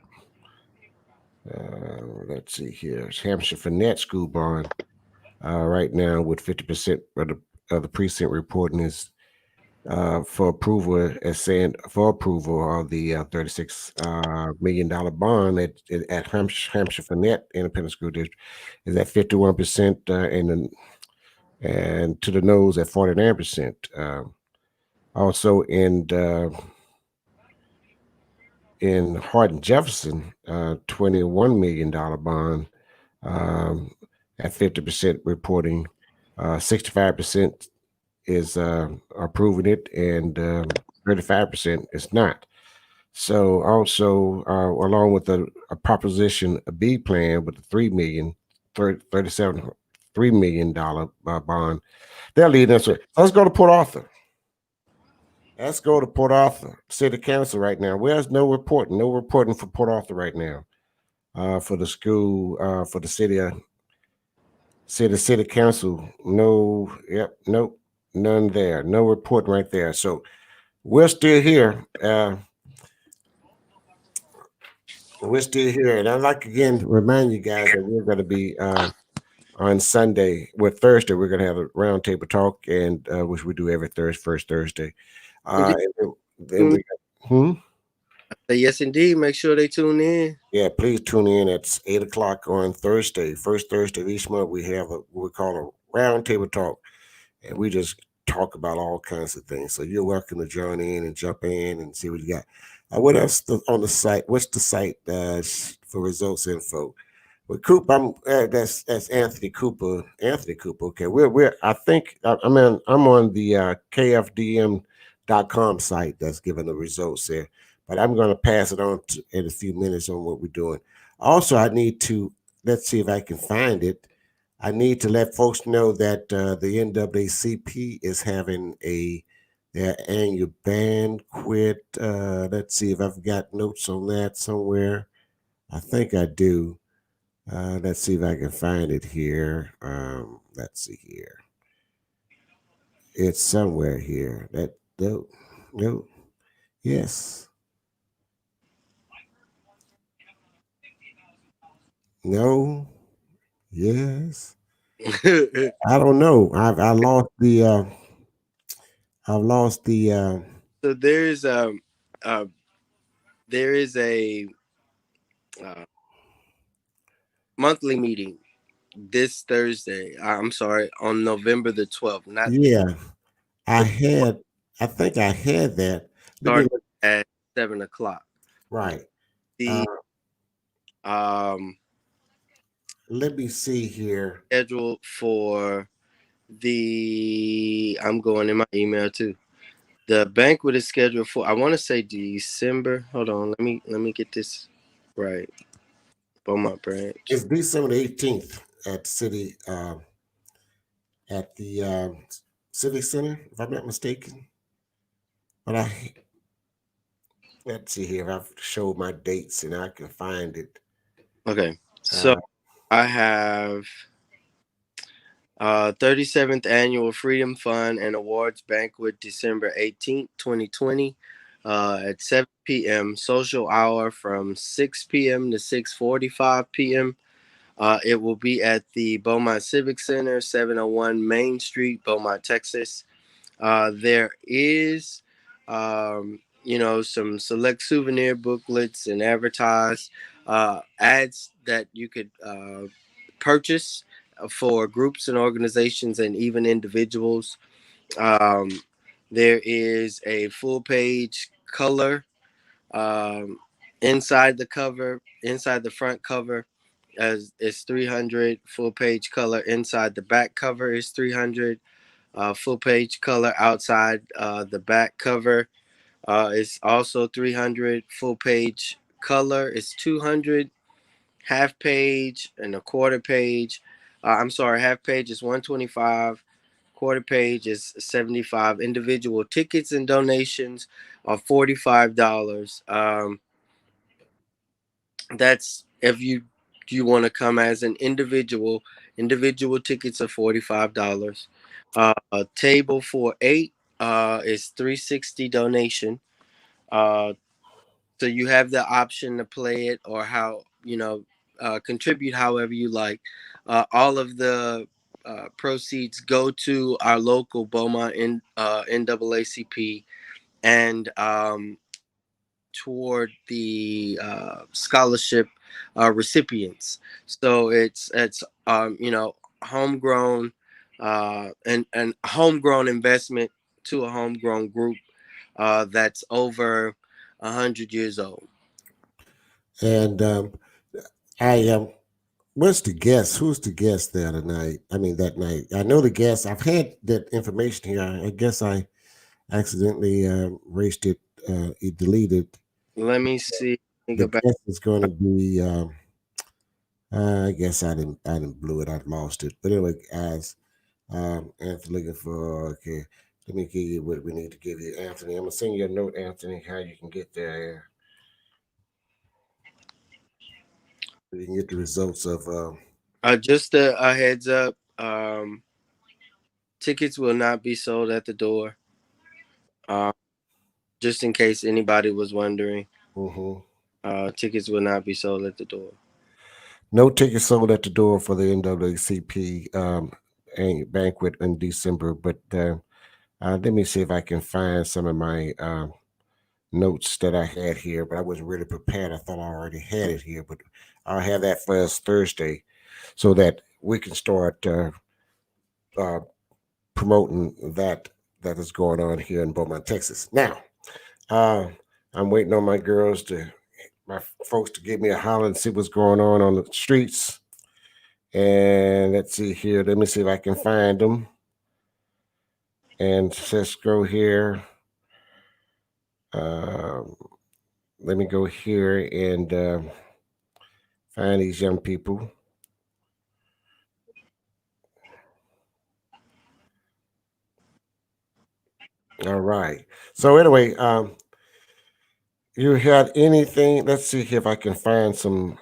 Let's see here. It's Hampshire Finette School Barn. Right now, with 50% of the precinct reporting is for approval, as saying for approval of the $36 million bond at Hampshire Finette Independent School District is at 51%, and to the nose at 49%. Also in Hardin Jefferson, $21 million bond um, at 50% reporting. 65% is approving it, and 35% is not. So also, along with a Proposition B plan with the 37 $3 million bond, they're leading us. So let's go to Port Arthur. Let's go to Port Arthur City Council right now. Where's no reporting? No reporting for Port Arthur right now. For the school, for the city council. No, yep, nope, none there. No reporting right there. So we're still here. We're still here, and I'd like again to remind you guys that we're going to be on Sunday. With Thursday, we're going to have a roundtable talk, and which we do every first Thursday. Indeed. And then we got, Yes, indeed. Make sure they tune in. yeah, please tune in at 8 o'clock on Thursday. First Thursday of each month, we have what we call a roundtable talk, and we just talk about all kinds of things. So you're welcome to join in and jump in and see what you got. What else on the site? What's the site for results info? Well, Coop, that's Anthony Cooper. Anthony Cooper. Okay, we're I think I'm on the KFDM.com site that's giving the results there, but I'm going to pass it on in a few minutes on what we're doing. Also, I need to let's see if I can find it. I need to let folks know that the NAACP is having their annual banquet. Let's see if I've got notes on that somewhere. I think I do. Let's see if I can find it here. Let's see here. It's somewhere here. No, no, yes, no, yes. I don't know. I've lost the. So uh, there is a uh, monthly meeting this Thursday. I'm sorry, on November the 12th. Not Yeah, I the had. I think I had that. Let me start at 7 o'clock. right. Uh, The um let me see here. schedule for the I'm going in my email too. The banquet is scheduled for I want to say December. Hold on, let me get this right. Beaumont branch. It's December 18th at the Civic Center, if I'm not mistaken. But let's see here. I've showed my dates and I can find it. Okay. So Uh, I have 37th annual Freedom Fund and Awards Banquet December 18th, 2020 at 7 p.m. Social hour from 6 p.m. to 6:45 p.m. It will be at the Beaumont Civic Center, 701 Main Street, Beaumont, Texas. There is, some select souvenir booklets and advertise ads that you could purchase for groups and organizations and even individuals. Um, there is a full page color um, inside the cover, inside the front cover. As it's 300 full page color inside the back cover is 300 full page color outside the back cover is also 300 full page color is 200 half page and a quarter page. I'm sorry, half page is 125, Quarter page is 75. Individual tickets and donations are $45. That's if you want to come as an individual. Individual tickets are $45. A table for eight is 360 donation. Uh, so you have the option to play it or how contribute however you like. All of the proceeds go to our local Beaumont NAACP and toward the scholarship recipients. So it's homegrown and homegrown investment to a homegrown group that's over 100 years old. And I what's the guest? Who's the guest there tonight? I mean that night. I know the guest. I've had that information here. I guess I accidentally erased it. It deleted. Let me see. Let me The go back. guest is going to be. I guess I didn't. I didn't blew it. I lost it. But anyway, guys, Anthony looking for. Okay, let me give you what we need to give you, Anthony. I'm gonna send you a note, Anthony, how you can get there. You can get the results of. Just a heads up. Tickets will not be sold at the door. Uh, just in case anybody was wondering, Mhm. tickets will not be sold at the door. No tickets sold at the door for the NAACP banquet in December. But let me see if I can find some of my notes that I had here. But I wasn't really prepared. I thought I already had it here. But I'll have that for us Thursday so that we can start uh, promoting that is going on here in Beaumont, Texas. Now, uh, I'm waiting on my folks to give me a holler and see what's going on the streets. And let's see here. Let me see if I can find them. And let's go here. Um, Let me go here and find these young people. All right. So anyway, you had anything? Let's see if I can find some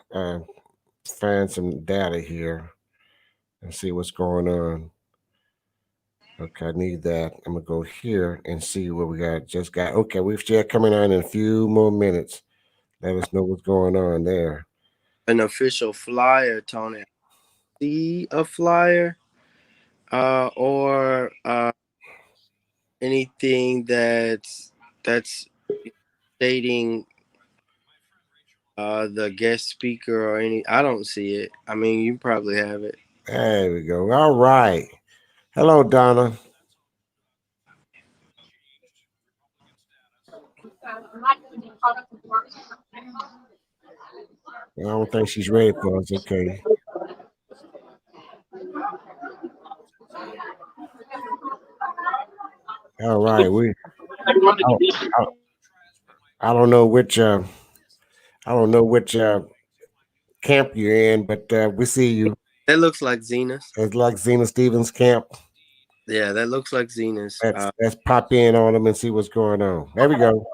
data here and see what's going on. Okay, I need that. I'm gonna go here and see what we got. Just got okay. We've still coming on in a few more minutes. Let us know what's going on there. An official flyer, Tony. See a flyer, or anything that's stating the guest speaker or any. I don't see it. I mean, you probably have it. There we go. All right. Hello, Donna. I don't think she's ready for us. Okay. All right. I, I, I don't know which I don't know which camp you're in, but we see you. That looks like Zena's. It's like Zena Stevens camp. Yeah, that looks like Zena's. Let's pop in on them and see what's going on. There we go.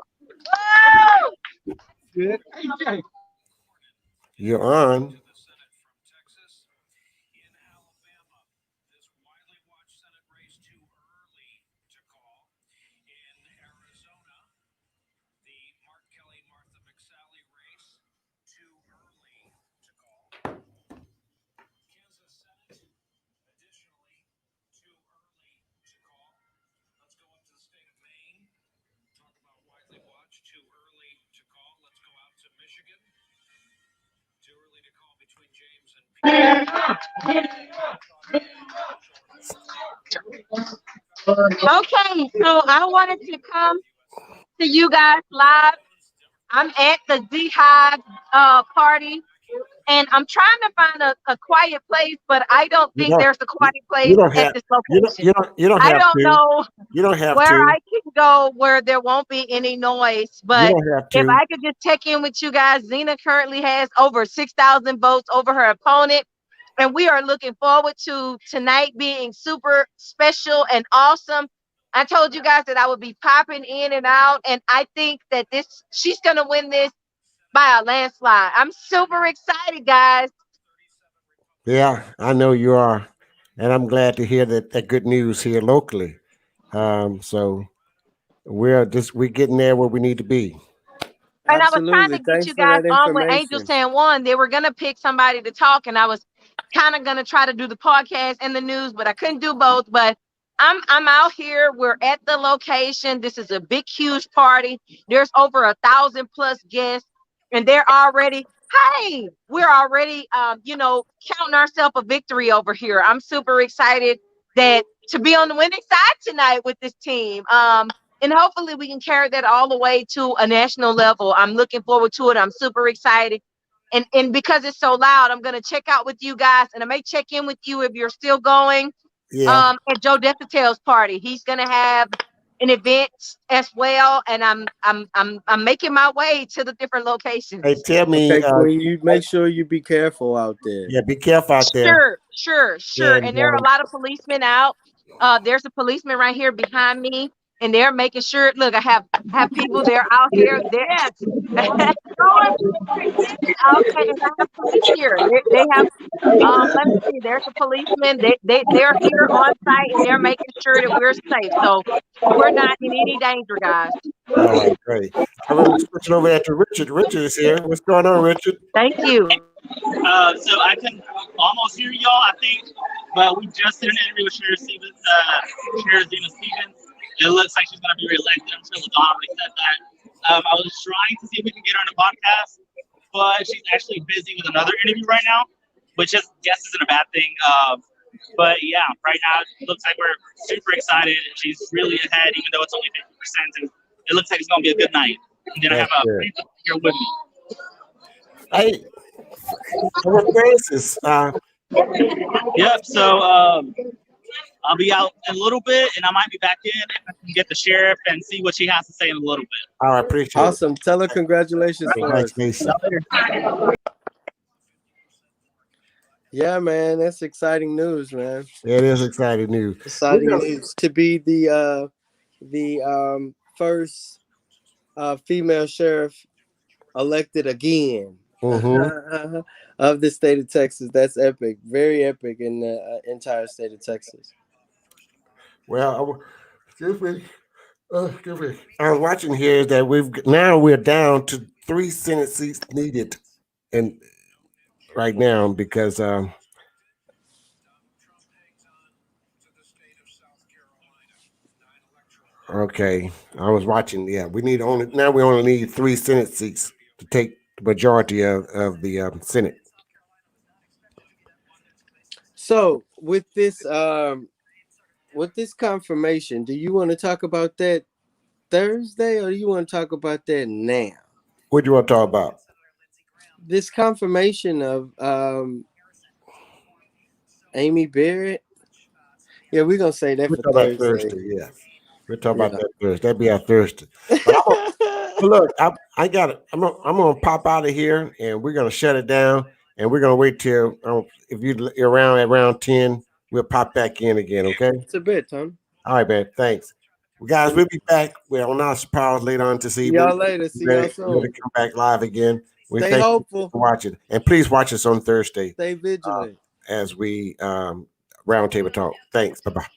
Good. You're on. Okay, so I wanted to come to you guys live. I'm at the Beehive party, and I'm trying to find a quiet place, but I don't You think don't there's a quiet you place don't at have this location. you don't I have don't to. know You don't have where to. I can go where there won't be any noise, You but don't have if to. I could just check in with you guys, Zena currently has over 6,000 votes over her opponent. And we are looking forward to tonight being super special and awesome. I told you guys that I would be popping in and out, and I think that she's gonna win this by a landslide. I'm super excited, guys. Yeah, I know you are, and I'm glad to hear that good news here locally. So we're getting there where we need to be. And I was trying Absolutely. to get Thanks you for guys that on with Angel information. San One. They were gonna pick somebody to talk, and I was kind of gonna try to do the podcast and the news, but I couldn't do both. But I'm out here. We're at the location. This is a big, huge party. There's over 1,000+ guests, and they're already. Hey, we're already, counting ourselves a victory over here. I'm super excited that to be on the winning side tonight with this team. And hopefully we can carry that all the way to a national level. I'm looking forward to it. I'm super excited. And because it's so loud, I'm gonna check out with you guys, and I may check in with you if you're still going. Yeah. At Joe Defatel's party. He's gonna have an event as well, and I'm making my way to the different Hey, locations. tell me, Okay, Queen, you make sure you be careful out there. yeah, be careful out there. Sure. And And there are a lot of policemen out. There's a policeman right here behind me, and they're making sure. Look, I have people. They're out here. They're okay, and I have police here. They have. Let me see. There's a policeman. They're here on site, and they're making sure that we're safe. So we're not in any danger, guys. all right, great. I'm gonna be switching over there to Richard. Richard is here. What's going on, Richard? Thank you. So I can almost hear y'all, I think, but we just did an interview with Sheriff Dina Stevens. It looks like she's going to be reelected. I'm sure LaDonna already said that. I was trying to see if we can get her on the podcast, but she's actually busy with another interview right now, which I guess isn't a bad thing. But yeah, right now it looks like we're super excited. She's really ahead, even though it's only 50%, and it looks like it's going to be a good night. And then I have a friend here with me. Hey, Francis. Yep. So I'll be out in a little bit, and I might be back in if I can get the sheriff and see what she has to say in a little bit. All right, appreciate Awesome. Tell her congratulations for us. it. Yeah, man, that's exciting news, man. It is exciting news. Exciting news to be the first female sheriff elected again of the state of Texas. That's epic, very epic in the entire state of Texas. Well, excuse me. I was watching here that we're down to 3 Senate seats needed, and right now because okay, I was watching. Yeah, we only need 3 Senate seats to take the majority of the Senate. So with this confirmation, do you want to talk about that Thursday, or do you want to talk about that now? What do you want to talk about? This confirmation of Amy Barrett. Yeah, we're gonna say that We're for talking about Thursday. Thursday. Yeah, we're talking about that Thursday. That'd be our Thursday. But look, I got it. I'm gonna pop out of here, and we're gonna shut it down, and we're gonna wait till if you're around at around 10, we'll pop back in again. Okay. It's a bit, Tom. All right, man. Thanks. Well, guys, we'll be back. We're on our powers later on this See evening. y'all later. See y'all soon. We're gonna come back live again. We Stay thank hopeful. you for watching, and please watch us on Thursday Stay vigilant. as we roundtable talk. Thanks. Bye bye.